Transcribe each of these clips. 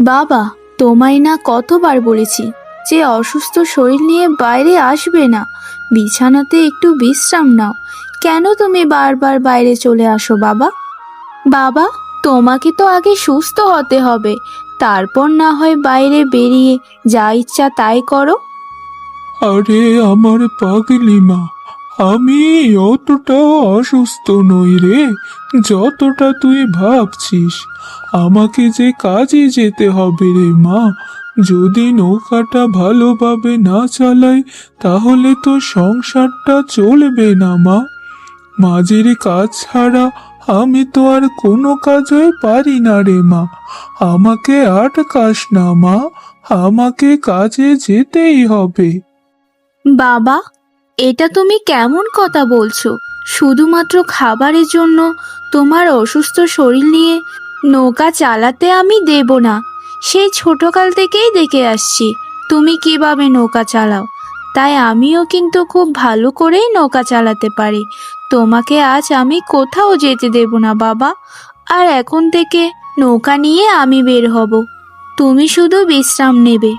বাবা, তোমায় না কতবার বলেছি যে অসুস্থ শরীর নিয়ে বাইরে আসবে না, বিছানাতে একটু বিশ্রাম নাও। কেন তুমি বারবার বাইরে চলে আসো বাবা? বাবা, তোমাকে তো আগে সুস্থ হতে হবে, তারপর না হয় বাইরে বেরিয়ে যা ইচ্ছা তাই করো। আরে আমার পাগলি মা, আমি অতটাও অসুস্থ নই রে, যতটা তুই ভাবছিস। আমাকে যে কাজে যেতে হবে রে মা। যদি নৌকাটা ভালোভাবে না চালাই তাহলে তো সংসারটা চলবে না মা। মাঝের কাজ ছাড়া আমি তো আর কোনো কাজই পারি না রে মা। আমাকে আটকাস না মা, আমাকে কাজে যেতেই হবে। বাবা, এটা তুমি কেমন কথা বলছো? শুধুমাত্র খাবারের জন্য তোমার অসুস্থ শরীর নিয়ে নৌকা চালাতে আমি দেব না। সেই ছোটকাল থেকেই দেখে আসছি তুমি কিভাবে নৌকা চালাও, তাই আমিও কিন্তু খুব ভালো করেই নৌকা চালাতে পারি। তোমাকে আজ আমি কোথাও যেতে দেব না বাবা। আর এখন থেকে নৌকা নিয়ে আমি বের হব, তুমি শুধু বিশ্রাম নেবে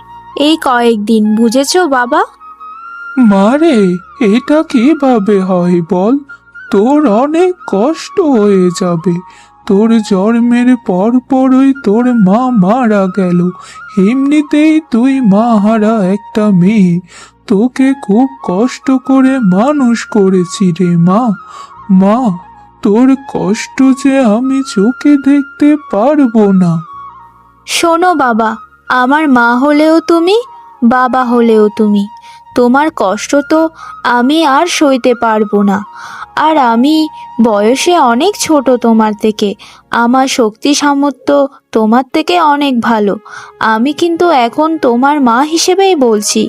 এই কয়েকদিন, বুঝেছো বাবা? মারে, এটা কিভাবে হয় বল? তোর অনেক কষ্ট হয়ে যাবে। তোর জন্মের পরপরই তোর মা মারা গেল। এমনিতেই তুই মা হারা একটা মেয়ে। তোকে খুব কষ্ট করে মানুষ করেছি রে মা। মা, তোর কষ্ট যে আমি চোখে দেখতে পারবো না। শোনো বাবা, আমার মা হলেও তুমি, বাবা হলেও তুমি। তোমার কষ্ট তো আমি আর সইতে পারবো না। আর আমি বয়সে অনেক ছোট তোমার থেকে, আমার শক্তি সামর্থ্য তোমার থেকে অনেক ভালো। আমি কিন্তু এখন তোমার মা হিসেবেই বলছি,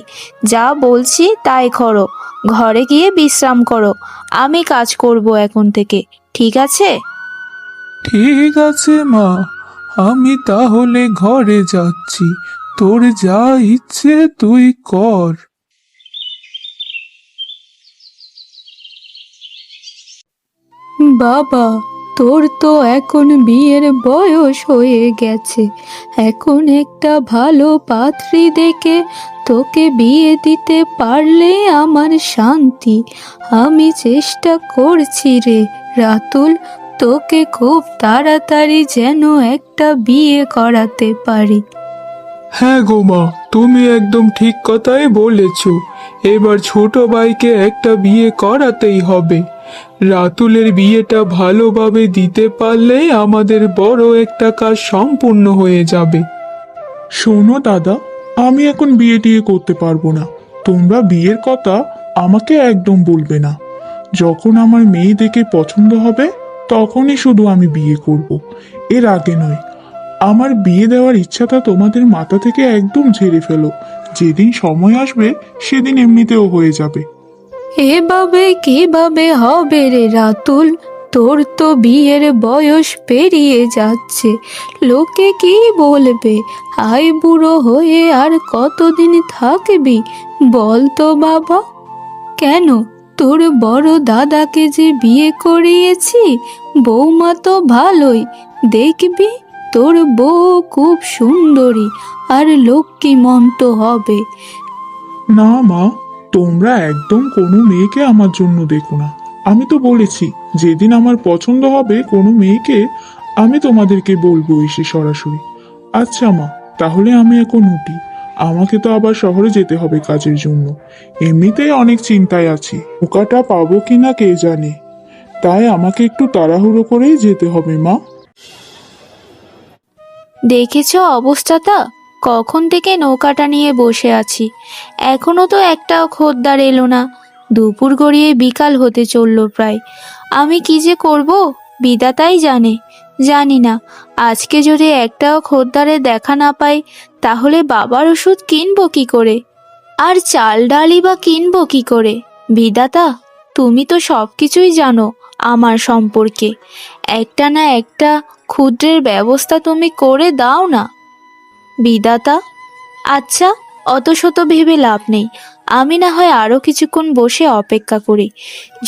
যা বলছি তাই করো। ঘরে গিয়ে বিশ্রাম করো, আমি কাজ করব এখন থেকে, ঠিক আছে? ঠিক আছে মা, আমি তাহলে ঘরে যাচ্ছি। তোর যা ইচ্ছে তুই কর। বাবা, তোর তো এখন বিয়ের বয়স হয়ে গেছে। এখন একটা ভালো পাত্রী দেখে তোকে বিয়ে দিতে পারলে আমার শান্তি। আমি চেষ্টা করছি রে রাতুল, তোকে খুব তাড়াতাড়ি যেন একটা বিয়ে করাতে পারি। হ্যাঁ গো মা, তুমি একদম ঠিক কথাই বলেছ। এবার ছোট ভাইকে একটা বিয়ে করাতেই হবে। রাতুলের বিয়েটা ভালোভাবে দিতে পারলেই আমাদের বড় একটা কাজ সম্পূর্ণ হয়ে যাবে। শোনো দাদা, আমি এখন বিয়ে টিয়ে করতে পারবো না। তোমরা বিয়ের কথা আমাকে একদম বলবে না। যখন আমার মেয়ে দেখে পছন্দ হবে তখনই শুধু আমি বিয়ে করব, এর আগে নয়। আমার বিয়ে দেওয়ার ইচ্ছাটা তোমাদের মাথা থেকে একদম ঝেড়ে ফেলো। যেদিন সময় আসবে সেদিন এমনিতেও হয়ে যাবে। এভাবে কিভাবে হবে রে রাতুল? তোর তো বিয়ের বয়স পেরিয়ে যাচ্ছে, লোকে কি বলবে? আই বুড়ো হয়ে আর কতদিন থাকবি বল তো বাবা? কেন, তোর বড় দাদাকে যে বিয়ে করিয়েছি, বৌমা তো ভালোই, দেখবি তোর বউ খুব সুন্দরী আর লক্ষ্মীমন্ত হবে। না মা, তোমরা একদম কোনো মেয়েকে আমার জন্য দেখো না। আমি তো বলেছি যেদিন আমার পছন্দ হবে কোনো মেয়েকে আমি তোমাদেরকে বলবো এসে সরাসরি। আচ্ছা মা, তাহলে আমি এখন উঠি। আমাকে তো আবার শহরে যেতে হবে কাজের জন্য। এমনিতেই অনেক চিন্তায় আছি, ওকাটা পাবো কিনা কে জানে। তাই আমাকে একটু তাড়াহুড়ো করেই যেতে হবে মা। দেখেছো অবস্থাটা? কখন থেকে নৌকাটা নিয়ে বসে আছি, এখনো তো একটাও খদ্দের এলো না। দুপুর গড়িয়ে বিকাল হতে চলল প্রায়। আমি কি যে করব বিধাতাই জানে। জানি না, আজকে যদি একটাও খদ্দারের দেখা না পাই তাহলে বাবার ওষুধ কিনবো কি করে, আর চাল ডালই বা কিনবো কি করে? বিধাতা, তুমি তো সব কিছুই জানো আমার সম্পর্কে, একটা না একটা ক্ষুদ্রের ব্যবস্থা তুমি করে দাও না বিধাতা। আচ্ছা, অত শত ভেবে লাভ নেই, আমি না হয় আরো কিছুক্ষণ বসে অপেক্ষা করি,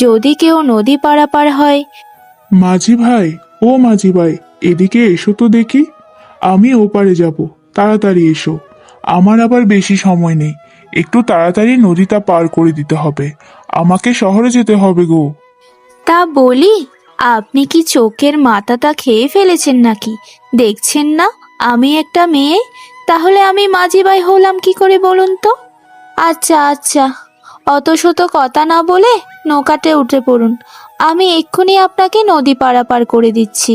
যদি কেউ নদী পারাপার হয়। মাঝি ভাই, ও মাঝি ভাই, এদিকে এসো তো দেখি। আমি ওপারে যাব, তাড়াতাড়ি এসো। আমার আবার বেশি সময় নেই, একটু তাড়াতাড়ি নদীটা পার করে দিতে হবে, আমাকে শহরে যেতে হবে গো। তা বলি, আপনি কি চোখের মাথাটা খেয়ে ফেলেছেন নাকি? দেখছেন না আমি একটা মেয়ে? তাহলে আমি মাঝি ভাই হলাম কি করে বলুন তো? আচ্ছা আচ্ছা, অত শত কথা না বলে নৌকাতে উঠে পড়ুন। আমি এক্ষুনি আপনাকে নদী পারাপার করে দিচ্ছি।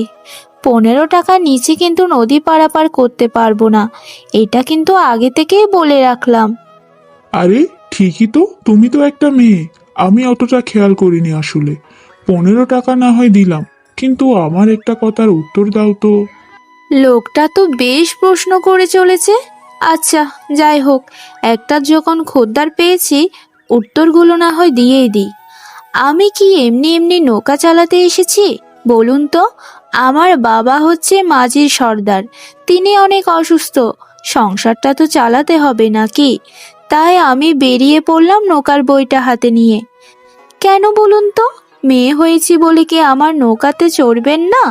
15 টাকা নিচে কিন্তু নদী পারাপার করতে পারবো না, এটা কিন্তু আগে থেকেই বলে রাখলাম। আরে ঠিকই তো, তুমি তো একটা মেয়ে, আমি অতটা খেয়াল করিনি আসলে। 15 টাকা না হয় দিলাম, কিন্তু আমার একটা কথার উত্তর দাও তো। লোকটা তো বেশ প্রশ্ন করে চলেছে। আচ্ছা, যাই হোক, একটা যখন খদ্দের পেয়েছি, উত্তরগুলো না হয় দিয়েই দিই। আমি কি এমনি এমনি নৌকা চালাতে এসেছি বলুন তো? আমার বাবা হচ্ছে মাঝির সর্দার, তিনি অনেক অসুস্থ, সংসারটা তো চালাতে হবে নাকি? তাই আমি বেরিয়ে পড়লাম নৌকার বইটা হাতে নিয়ে। কেন বলুন তো? মেয়ে হয়েছি বলে কি আমার নৌকাতে চড়বেন না?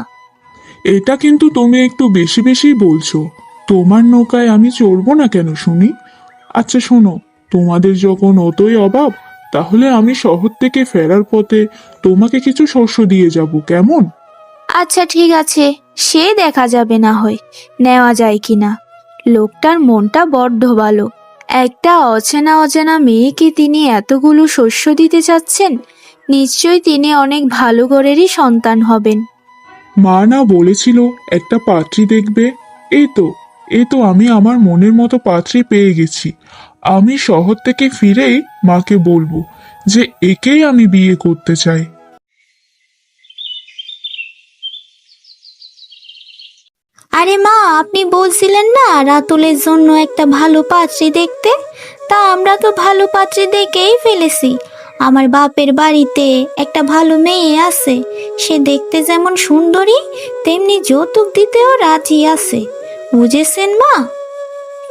এটা কিন্তু তুমি একটু বেশি বেশি বলছো। তোমার নৌকায় আমি চড়বো না কেন শুনি? আচ্ছা শোনো, তোমাদের যখন অতই অভাব, তাহলে আমি শহর থেকে ফেরার পথে তোমাকে কিছু শস্য দিয়ে যাব, কেমন? আচ্ছা ঠিক আছে, সে দেখা যাবে না হয়, নেওয়া যায় কিনা। লোকটার মনটা বড্ড ভালো। একটা অচেনা অজানা মেয়েকে তিনি এতগুলো শস্য দিতে চাচ্ছেন, নিশ্চয়ই তিনি অনেক ভালো ঘরেরই সন্তান হবেন। মা না বলেছিল একটা পাত্রী দেখবে? এই তো, এই তো আমি আমার মনের মতো পাত্রী পেয়ে গেছি। আমি শহর থেকে ফিরেই মাকে বলবো যে একেই আমি বিয়ে করতে চাই। আরে মা, আপনি বলছিলেন না রাতুলের জন্য একটা ভালো পাত্রী দেখতে? তা আমরা তো ভালো পাত্রী দেখেই ফেলেছি। আমার বাপের বাড়িতে একটা ভালো মেয়ে আছে, সে দেখতে যেমন সুন্দরী তেমনি যৌতুক দিতেও রাজি আছে, বুঝেছেন মা?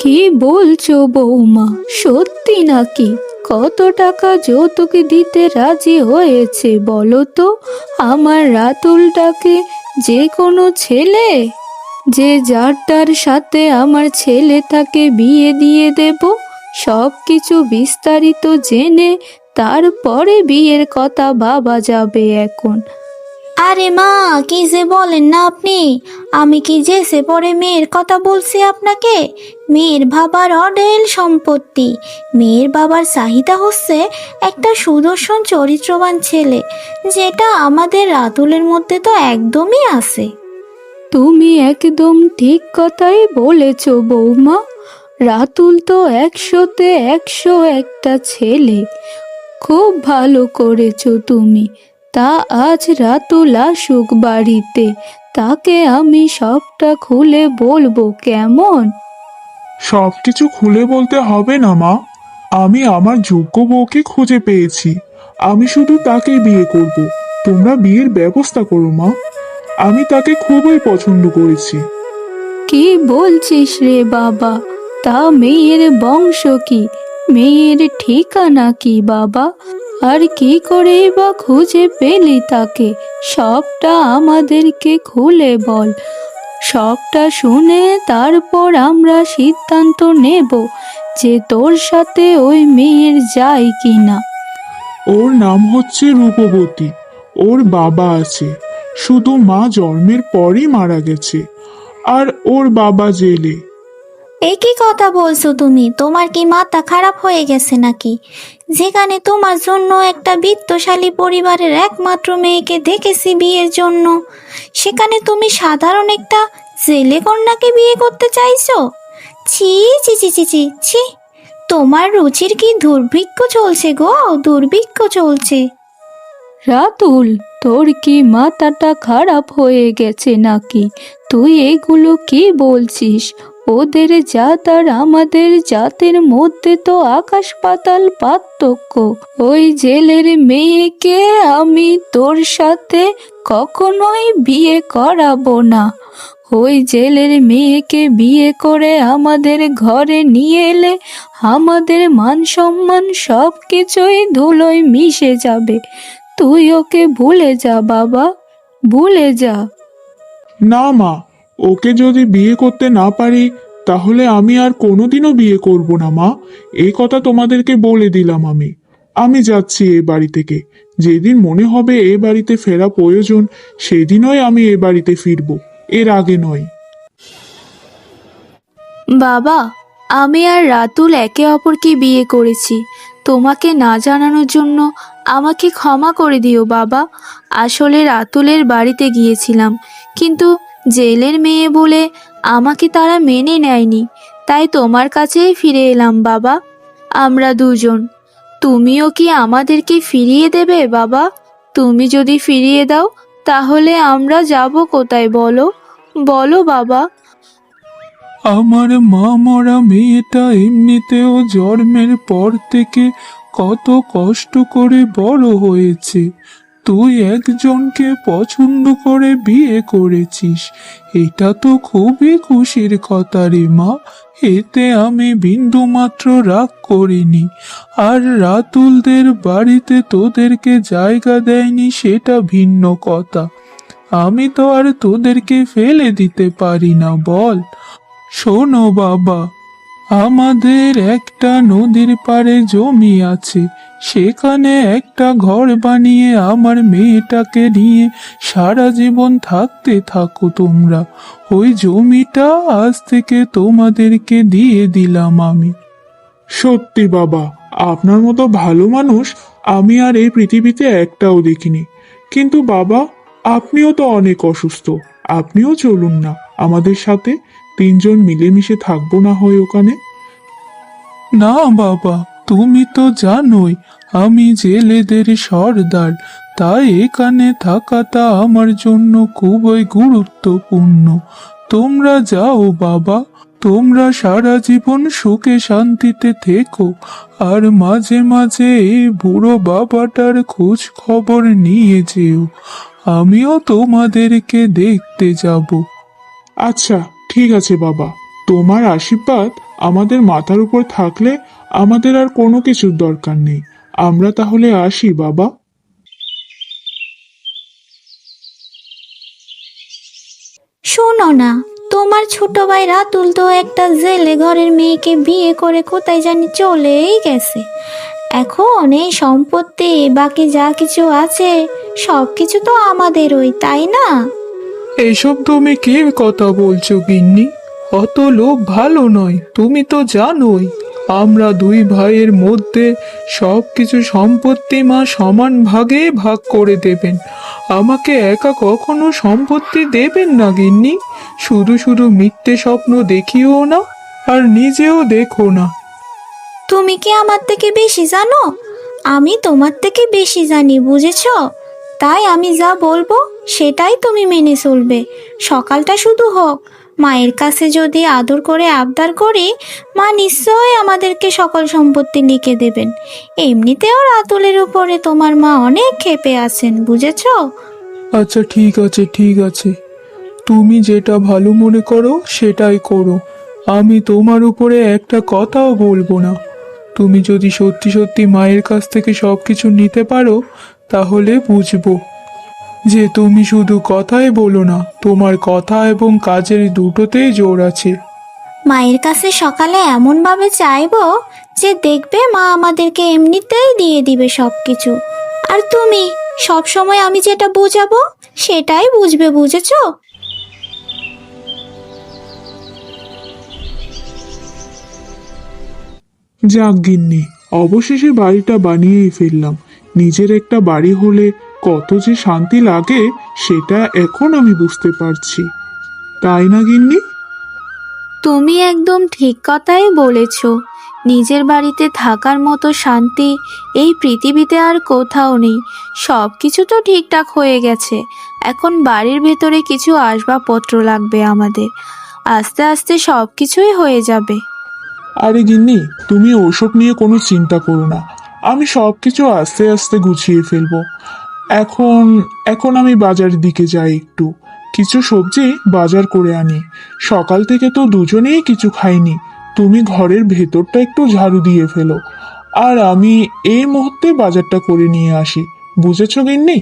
কি বলছো বৌমা, সত্যি নাকি? কত টাকা যৌতুক দিতে রাজি হয়েছে বলো তো আমার রাতুলটাকে? যে কোনো ছেলে, যে যার তার সাথে আমার ছেলেটাকে বিয়ে দিয়ে দেব, সব কিছু বিস্তারিত জেনে তারপরে বিয়ের কথা ভাবা যাবে এখন। আরে মা, কি যে বলেন না আপনি! আমি কি যেসে পরে মেয়ের কথা বলছি আপনাকে? মেয়ের বাবার অঢেল সম্পত্তি। মেয়ের বাবার চাহিদা হচ্ছে একটা সুদর্শন চরিত্রবান ছেলে, যেটা আমাদের রাতুলের মধ্যে তো একদমই আছে। তুমি একদম ঠিক কথাই বলেছ বৌমা। রাতুল তো 100-তে 100 একটা ছেলে। খুব ভালো করেছো তুমি। তা আজ রাতুল আসুক বাড়িতে, তাকে আমি সবটা খুলে বলবো, কেমন? সবকিছু খুলে বলতে হবে না মা, আমি আমার যোগ্য বউকে খুঁজে পেয়েছি, আমি শুধু তাকেই বিয়ে করব। তোমরা বিয়ের ব্যবস্থা করো মা, আমি তাকে খুবই পছন্দ করেছি। কি বলছিস রে বাবা? তা মেয়ের বংশ কি? মেয়ের ঠিকানা কি বাবা? আর কি করেই বা খুঁজে পেলি তাকে? সবটা আমাদেরকে খুলে বল। সবটা শুনে তারপর আমরা সিদ্ধান্ত নেব যে তোর সাথে ওই মেয়ের যায় কিনা। ওর নাম হচ্ছে রূপবতী। ওর বাবা আছে, শুধু মা জন্মের পরই মারা গেছে, আর ওর বাবা জেলে। এ কি কথা বলছো তুমি? তোমার কি মাথা খারাপ হয়ে গেছে নাকি? যেখানে তোমার জন্য একটা বিত্তশালী পরিবারের একমাত্র মেয়েকে দেখেছি বিয়ের জন্য, সেখানে তুমি সাধারণ একটা জেলে কন্যাকে বিয়ে করতে চাইছো? ছি ছি ছি ছি ছি ছি! তোমার রুচির কি দুর্ভিক্ষ চলছে গো, দুর্ভিক্ষ চলছে! রাতুল, তোর কি মাথাটা খারাপ হয়ে গেছে নাকি? তুই এগুলো কি বলছিস? ওদের জাত আর আমাদের জাতের মধ্যে তো আকাশ পাতাল পার্থক্য। ওই জেলের মেয়েকে আমি তোর সাথে কখনোই বিয়ে করাবো না। ওই জেলের মেয়েকে বিয়ে করে আমাদের ঘরে নিয়ে এলে আমাদের মান সম্মান সব কিছুই ধুলোয় মিশে যাবে। তুই ওকে ভুলে যা বাবা, ভুলে যা। না মা, ওকে যদি বিয়ে করতে না পারি তাহলে আমি আর কোনোদিনও বিয়ে করব না মা। এই কথা তোমাদেরকে বলে দিলাম আমি। আমি যাচ্ছি এ বাড়ি থেকে। যেদিন মনে হবে এ বাড়িতে ফেরা প্রয়োজন সেদিনই আমি এ বাড়িতে ফিরব, এর আগে নয়। বাবা, আমি আর রাতুল একে অপরকে বিয়ে করেছি। তোমাকে না জানানোর জন্য আমাকে ক্ষমা করে দিও বাবা। আসলে রাতুলের বাড়িতে গিয়েছিলাম, কিন্তু জেলের মেয়ে বলে আমাকে তারা মেনে নেয়নি, তাই তোমার কাছেই ফিরে এলাম বাবা। আমরা দুজন। তুমিও কি আমাদেরকে ফিরিয়ে দেবে বাবা? তুমি যদি ফিরিয়ে দাও তাহলে আমরা যাব কোথায় বলো? বলো বাবা। আমার মা মরা মেয়েটা এমনিতেও জন্মের পর থেকে কত কষ্ট করে বড় হয়েছে। তুই একজনকে পছন্দ করে বিয়ে করেছিস, এটা তো খুবই খুশির কথা রে মা। এতে আমি বিন্দু মাত্র রাগ করিনি। আর রাতুলদের বাড়িতে তোদেরকে জায়গা দেয়নি সেটা ভিন্ন কথা। আমি তো আর তোদেরকে ফেলে দিতে পারি না বল। শোনো বাবা, আমাদের একটা নদীর পাড়ে জমি আছে, সেখানে একটা ঘর বানিয়ে আমার মেয়েটাকে নিয়ে সারা জীবন থাকতে থাকো তোমরা। ওই জমিটা আজ থেকে তোমাদেরকে দিয়ে দিলাম আমি। সত্যি বাবা, আপনার মতো ভালো মানুষ আমি আর এই পৃথিবীতে একটাও দেখিনি। কিন্তু বাবা, আপনিও তো অনেক অসুস্থ, আপনিও চলুন না আমাদের সাথে। তিনজন মিলেমিশে থাকবো না হয় ওখানে। না বাবা, তুমি তো জানোই আমি জেলেদের সর্দার, তাই এখানে থাকাটা আমার জন্য খুবই গুরুত্বপূর্ণ। তোমরা যাও বাবা, তোমরা সারা জীবন সুখে শান্তিতে থেকো। আর মাঝে মাঝে এই বুড়ো বাবাটার খোঁজ খবর নিয়ে যেও, আমিও তোমাদেরকে দেখতে যাব। আচ্ছা, ঠিক আছে বাবা। তোমার আশীর্বাদ আমাদের মাথার উপর থাকলে আমাদের আর কোনো কিছুর দরকার নেই। আমরা তাহলে আসি বাবা। শোনো না, তোমার ছোট ভাই রাতুল তো একটা জেলে ঘরের মেয়েকে বিয়ে করে কোথায় জানি চলেই গেছে। এখন এই সম্পত্তি বাকি যা কিছু আছে সব কিছু তো আমাদেরই, তাই না? এসব তুমি কি কথা বলছো গিন্নি? অত লোক ভালো নয়, তুমি তো জানোই আমরা দুই ভাইয়ের মধ্যে সব কিছু সম্পত্তি মা সমান ভাগে ভাগ করে দেবেন। আমাকে একা কখনো সম্পত্তি দেবেন না গিন্নি। শুধু শুধু মিথ্যে স্বপ্ন দেখিও না, আর নিজেও দেখো না। তুমি কি আমার থেকে বেশি জানো? আমি তোমার থেকে বেশি জানি, বুঝেছো? তাই আমি যা বলবো সেটাই তুমি মেনে চলবে। সকালটা শুধু হোক, মায়ের কাছে যদি আদর করে আবদার করি, মা নিশ্চয়ই আমাদেরকে সকল সম্পত্তি লিখে দেবেন। এমনিতেও রাতুলের উপরে তোমার মা অনেক ক্ষেপে আছেন, বুঝেছো? আচ্ছা ঠিক আছে, ঠিক আছে, তুমি যেটা ভালো মনে করো সেটাই করো। আমি তোমার উপরে একটা কথাও বলবো না। তুমি যদি সত্যি সত্যি মায়ের কাছ থেকে সব কিছু নিতে পারো তাহলে বুঝবো যে তুমি শুধু কথাই বলো না, তোমার কথা এবং কাজের দুটোতেই জোর আছে। মায়ের কাছে সকালে এমনভাবে চাইবো যে দেখবে মা আমাদেরকে এমনিতেই দিয়ে দিবে সব কিছু। আর তুমি সব সময় আমি যেটা বোঝাবো সেটাই বুঝবে, বুঝেছো? যাক গিন্নি, অবশেষে বাড়িটা বানিয়েই ফেললাম। নিজের একটা বাড়ি হলে কত যে শান্তি লাগে সেটা এখন আমি বুঝতে পারছি, তাই না গিন্নি? তুমি একদম ঠিক কথাই বলেছ। নিজের বাড়িতে থাকার মতো শান্তি এই পৃথিবীতে আর কোথাও নেই। সব কিছু তো ঠিকঠাক হয়ে গেছে, এখন বাড়ির ভেতরে কিছু আসবাবপত্র লাগবে আমাদের। আস্তে আস্তে সব কিছুই হয়ে যাবে। আরে গিন্নি, তুমি ওসব নিয়ে কোনো চিন্তা করো না। আমি সব কিছু আস্তে আস্তে গুছিয়ে ফেলবো। এখন এখন আমি বাজারের দিকে যাই, একটু কিছু সবজি বাজার করে আনি। সকাল থেকে তো দুজনেই কিছু খাইনি। তুমি ঘরের ভেতরটা একটু ঝাড়ু দিয়ে ফেলো, আর আমি এই মুহূর্তে বাজারটা করে নিয়ে আসি। বুঝেছো গিন্নি?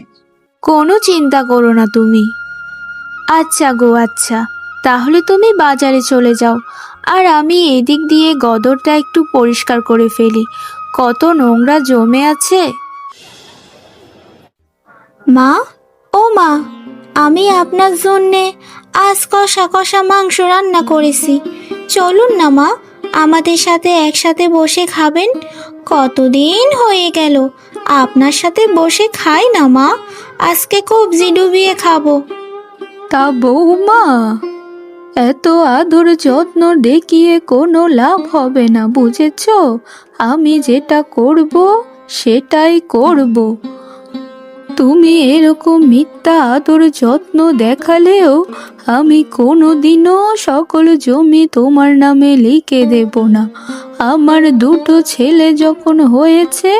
কোনো চিন্তা করো না তুমি। আচ্ছা গো, আচ্ছা, তাহলে তুমি বাজারে চলে যাও, আর আমি এদিক দিয়ে গদরটা একটু পরিষ্কার করে ফেলি, কত নোংরা জমে আছে। মা, ও মা, আমি আপনার জন্যে আজ কষা কষা মাংস রান্না করেছি। চলুন না মা, আমাদের সাথে একসাথে বসে খাবেন। কতদিন হয়ে গেল আপনার সাথে বসে খাই না মা। আজকে কবজি ডুবিয়ে খাবো। তা বৌমা, এত আদর যত্ন দেখিয়ে কোনো লাভ হবে না, বুঝেছ? আমি যেটা করব সেটাই করব। তুমি এরকম মিথ্যা আদর যত্ন দেখালেও আমি কোনোদিনও সকল জমি তোমার নামে লিখে দেব না। আমার দুটো ছেলে যখন হয়েছে,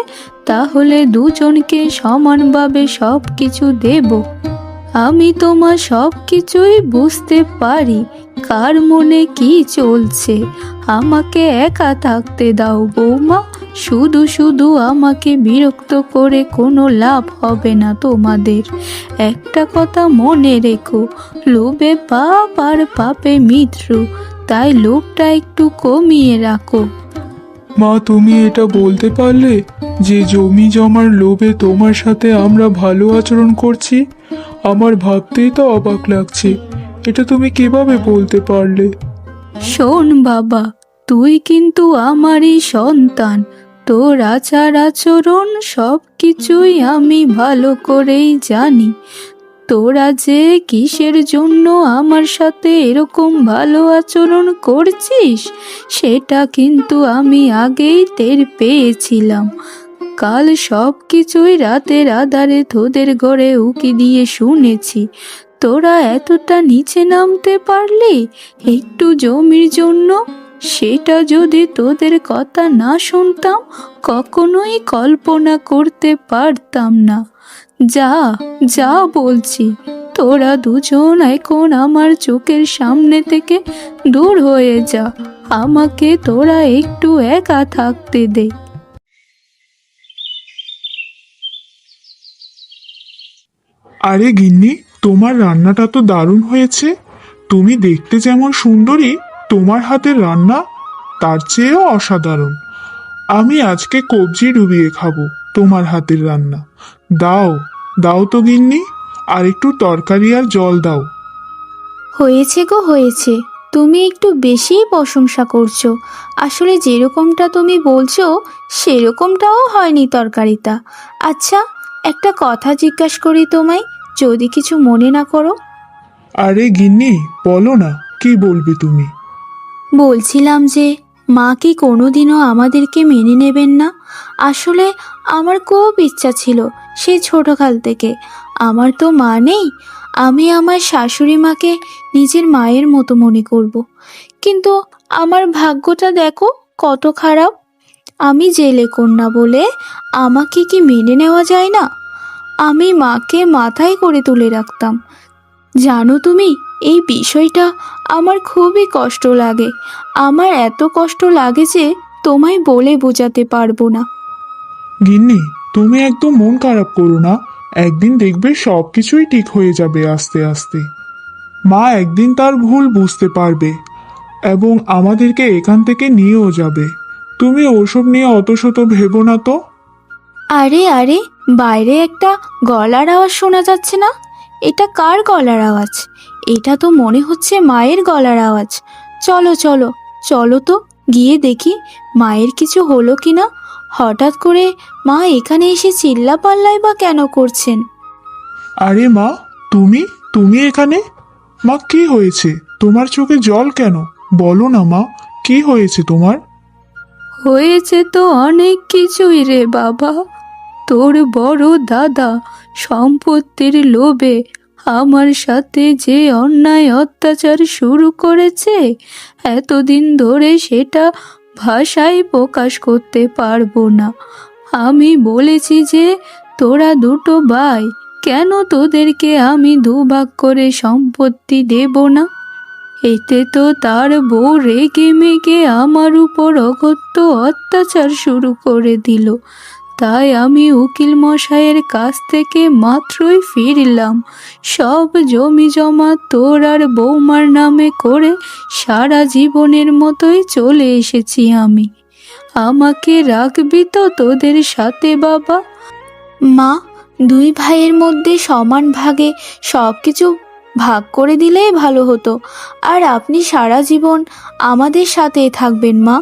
তাহলে দুজনকে সমানভাবে সব কিছু দেব। আমি তোমার সব কিছুই বুঝতে পারি, কার মনে কি চলছে। আমাকে একা থাকতে দাও বৌমা, শুধু শুধু আমাকে বিরক্ত করে কোনো লাভ হবে না তোমাদের। একটা কথা মনে রেখো, লোভে পাপ আর পাপে মৃত্যু, তাই লোভটা একটু কমিয়ে রাখো। মা, তুমি এটা বলতে পারলে যে জমি জমার লোভে তোমার সাথে আমরা ভালো আচরণ করছি? আমার ভাবতেই তো অবাক লাগছে, এটা তুমি কিভাবে বলতে পারলে? শোন বাবা, তুই কিন্তু আমারই সন্তান, তোর আচার আচরণ সব কিছুই আমি ভালো করেই জানি। তোরা যে কিসের জন্য আমার সাথে এরকম ভালো আচরণ করছিস, সেটা কিন্তু আমি আগেই টের পেয়েছিলাম। কাল সব কিছুই রাতের আধারে তোদের ঘরে উকি দিয়ে শুনেছি। তোরা এতটা নিচে নামতে পারলি একটু জমির জন্য? সেটা যদি তোদের কথা না শুনতাম, কখনোই কল্পনা করতে পারতাম না। যা যা বলছি, তোরা দুজন এখন আমার চোখের সামনে থেকে দূর হয়ে যা। আমাকে তোরা একটু একা থাকতে দে। আরে গিন্নি, তোমার রান্নাটা তো দারুণ হয়েছে। তুমি দেখতে যেমন সুন্দরী, তোমার হাতের রান্না তার চেয়েও অসাধারণ। আমি আজকে কবজি ডুবিয়ে খাবো তোমার হাতের রান্না। দাও, দাও তো গিন্নি, আর একটু তরকারি আর জল দাও। হয়েছে গো হয়েছে, তুমি একটু বেশিই প্রশংসা করছো। আসলে যেরকমটা তুমি বলছো সেরকমটাও হয়নি তরকারিটা। আচ্ছা, একটা কথা জিজ্ঞাসা করি তোমায়, যদি কিছু মনে না করো। আরে গিন্নি, বলো না, কি বলবে তুমি? বলছিলাম যে মা কি কোনোদিনও আমাদেরকে মেনে নেবেন না? আসলে আমার খুব ইচ্ছা ছিল সেই ছোটকাল থেকে। আমার তো মা নেই, আমি আমার শাশুড়ি মাকে নিজের মায়ের মতো মনে করব। কিন্তু আমার ভাগ্যটা দেখো কত খারাপ। আমি জেলে কন্যা বলে আমাকে কি মেনে নেওয়া যায় না? আমি মাকে মাথায় করে তুলে রাখতাম। জানো তুমি, এই বিষয়টা আমার খুবই কষ্ট লাগে। আমার এত কষ্ট লাগে যে তোমায় বলে বোঝাতে পারবো না। গিন্নি, তুমি একদম মন খারাপ করো না। একদিন দেখবে সব কিছুই ঠিক হয়ে যাবে আস্তে আস্তে। মা একদিন তার ভুল বুঝতে পারবে এবং আমাদেরকে এখান থেকে নিয়েও যাবে। তুমি ওসব নিয়ে অত শত ভেবো না তো। আরে আরে, বাইরে একটা গলার আওয়াজ শোনা যাচ্ছে না? এটা কার গলার আওয়াজ? এটা তো মনে হচ্ছে মায়ের গলার আওয়াজ। চলো চলো চলো তো, গিয়ে দেখি মায়ের কিছু হলো কিনা। হঠাৎ করে মা এখানে এসে চিল্লাপাল্লাই বা কেন করছেন? আরে মা, তুমি তুমি এখানে? মা, কি হয়েছে? তোমার চোখে জল কেন? বলো না মা, কি হয়েছে তোমার? হয়েছে তো অনেক কিছুই রে বাবা। তোর বড় দাদা সম্পত্তির লোভে আমার সাথে যে অন্যায় অত্যাচার শুরু করেছে, এতদিন ধরে সেটা ভাষায় প্রকাশ করতে পারবো না। আমি বলেছি যে তোরা দুটো ভাই, কেন তোদেরকে আমি দুভাগ করে সম্পত্তি দেব না? এতে তো তার বউ রেগে মেগে আমার উপর অকথ্য অত্যাচার শুরু করে দিল। তাই আমি উকিল মশাইয়ের কাছ থেকে মাত্রই ফিরলাম। সব জমি জমা তোর আর বৌমার নামে করে সারা জীবনের মতোই চলে এসেছি আমি। আমাকে রাখবি তো তোদের সাথে বাবা? মা, দুই ভাইয়ের মধ্যে সমান ভাগে সব কিছু ভাগ করে দিলেই ভালো হতো। আর আপনি সারা জীবন আমাদের সাথেই থাকবেন মা,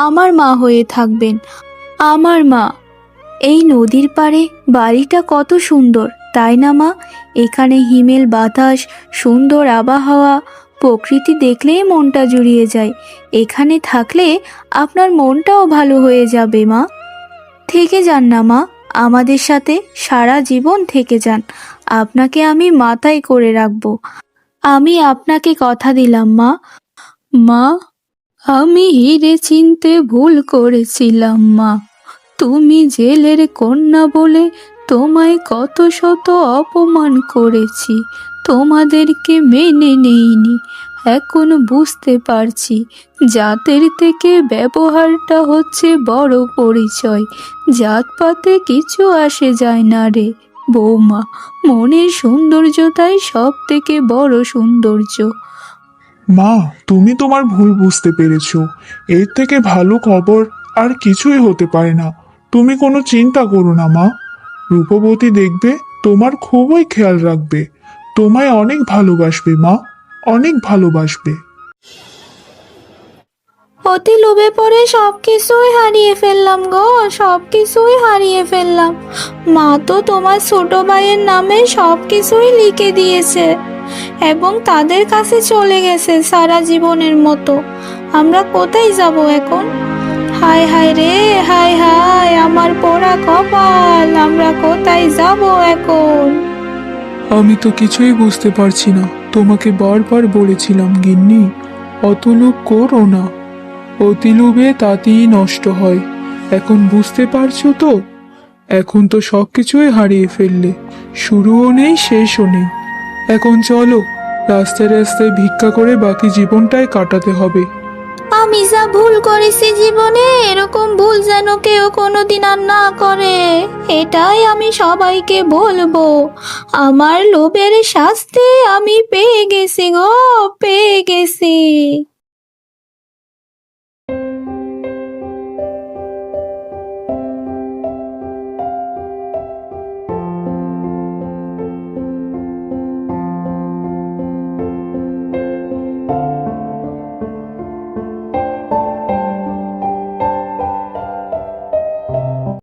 আমার মা হয়ে থাকবেন। আমার মা। এই নদীর পাড়ে বাড়িটা কত সুন্দর, তাই না মা? এখানে হিমেল বাতাস, সুন্দর আবহাওয়া, প্রকৃতি দেখলেই মনটা জুড়িয়ে যায়। এখানে থাকলে আপনার মনটাও ভালো হয়ে যাবে মা। থেকে যান না মা, আমাদের সাথে সারা জীবন থেকে যান। আপনাকে আমি মাথায় করে রাখবো। আমি আপনাকে কথা দিলাম মা। মা, আমি হিরে চিনতে ভুল করেছিলাম মা। তুমি জেলের কন্যা বলে তোমায় কত শত অপমান করেছি, তোমাদেরকে মেনে নেইনি। এখন বুঝতে পারছি জাতের থেকে ব্যবহারটা হচ্ছে বড় পরিচয়। জাতপাতে কিছু আসে যায় না রে বৌমা, মনের সৌন্দর্যটাই সব থেকে বড় সৌন্দর্য। মা, তুমি তোমার ভুল বুঝতে পেরেছো। এর থেকে ভালো খবর আর কিছুই হতে পারে না। তুমি কোনো চিন্তা করো না মা। রূপবতী দেখবে তোমার খুবই খেয়াল রাখবে, তোমায় অনেক ভালোবাসবে মা, অনেক ভালোবাসবে। অতি লোভে পড়ে সব কিছুই হারিয়ে ফেললাম গো, সব কিছুই হারিয়ে ফেললাম। মা তো তোমার ছোট ভাইয়ের নামে সব কিছুই লিখে দিয়েছে এবং তাদের কাছে চলে গেছে সারা জীবনের মতো। আমরা কোথায় যাব এখন? হায় হায় রে, হায় হায় আমার পোড়া কপাল, আমরা কোথায় যাব এখন? আমি তো কিছুই বুঝতে পারছি না। তোমাকে বারবার বলেছিলাম গিন্নি, অত লোভ করো না, অতি লোভে তাতেই নষ্ট হয়। এখন বুঝতে পারছো তো? এখন তো সব কিছুই হারিয়ে ফেললে, শুরুও নেই শেষও নেই। এখন চলো, রাস্তায় রাস্তায় ভিক্ষা করে বাকি জীবনটাই কাটাতে হবে। আমি যা ভুল করেছি জীবনে, এরকম ভুল যেন কেউ কোনোদিন আর না করে, এটাই আমি সবাইকে বলবো। আমার লোভের শাস্তি আমি পেয়ে গেছি গো, পেয়ে গেছি।